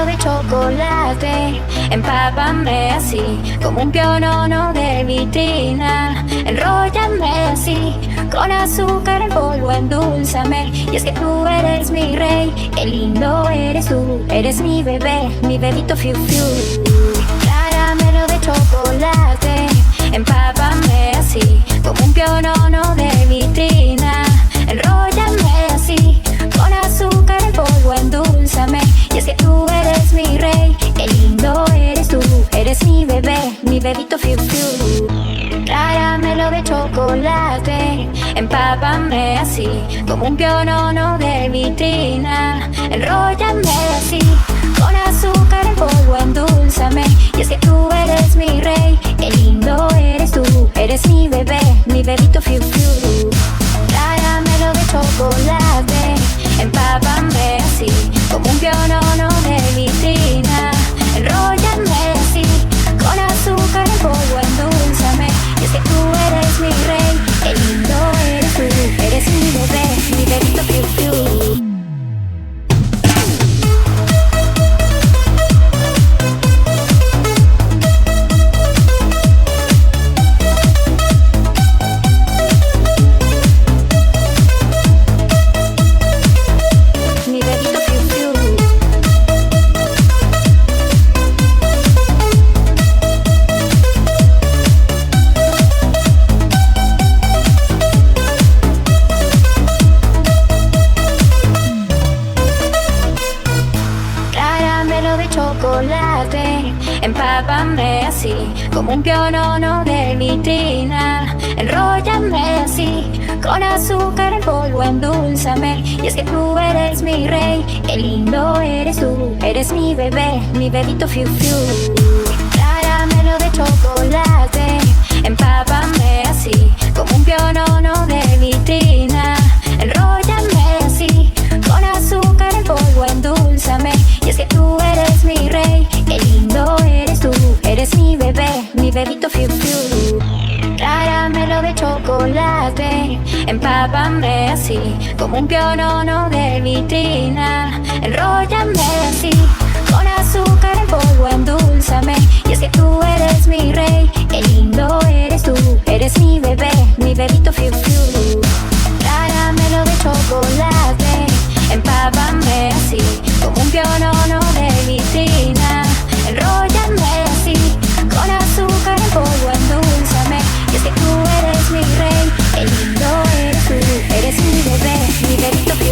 Caramelo de chocolate, empápame así, como un pionono de vitrina. Enróllame así, con azúcar en polvo, endulzame. Y es que tú eres mi rey, qué lindo eres tú. Eres mi bebé, mi bebito fiu fiu. Caramelo de chocolate, empápame así, como un pionono de vitrina. Enróllame así, con azúcar en polvo, endulzame. Y es que tú eres mi rey, qué lindo eres tú. Eres mi bebé, mi bebito fiu fiu. Caramelo de chocolate, empápame así, como un pionono de vitrina. Enróllame así, con azúcar en polvo, endulzame. Y es que tú eres mi rey, qué lindo eres tú. Eres mi bebé, mi bebito fiu fiu. Caramelo de chocolate, empápame así, como un pionono de vitrina. Enróllame así, con azúcar en polvo, endulzame. Y es que tú eres mi rey, qué lindo eres tú. Eres mi bebé, mi bebito fiu fiu. Empápame así, como un pionono de vitrina. Enróllame así, con azúcar en polvo, endulzame. Y es que tú eres mi rey, qué lindo eres tú. Eres mi bebé, mi bebito fiu fiu. Caramelo de chocolate, empápame así, como un pionono de vitrina. Enróllame así, con azúcar en polvo, endulzame. Y es que tú eres mi rey, qué lindo eres tú. Eres mi bebé, mi bebito fiu fiu. Caramelo de chocolate, empápame así, como un pionono de vitrina. Enróllame así, con azúcar en polvo, endulzame. Y es que tú eres mi rey, qué lindo eres tú. Eres mi bebé, mi bebito fiu fiu. Caramelo de chocolate, empápame así, como un pionono de vitrina. Enróllame así, con azúcar en polvo, endulzame. Y es que tú eres mi rey, qué lindo eres tú. Eres mi bebé, mi bebito fiu.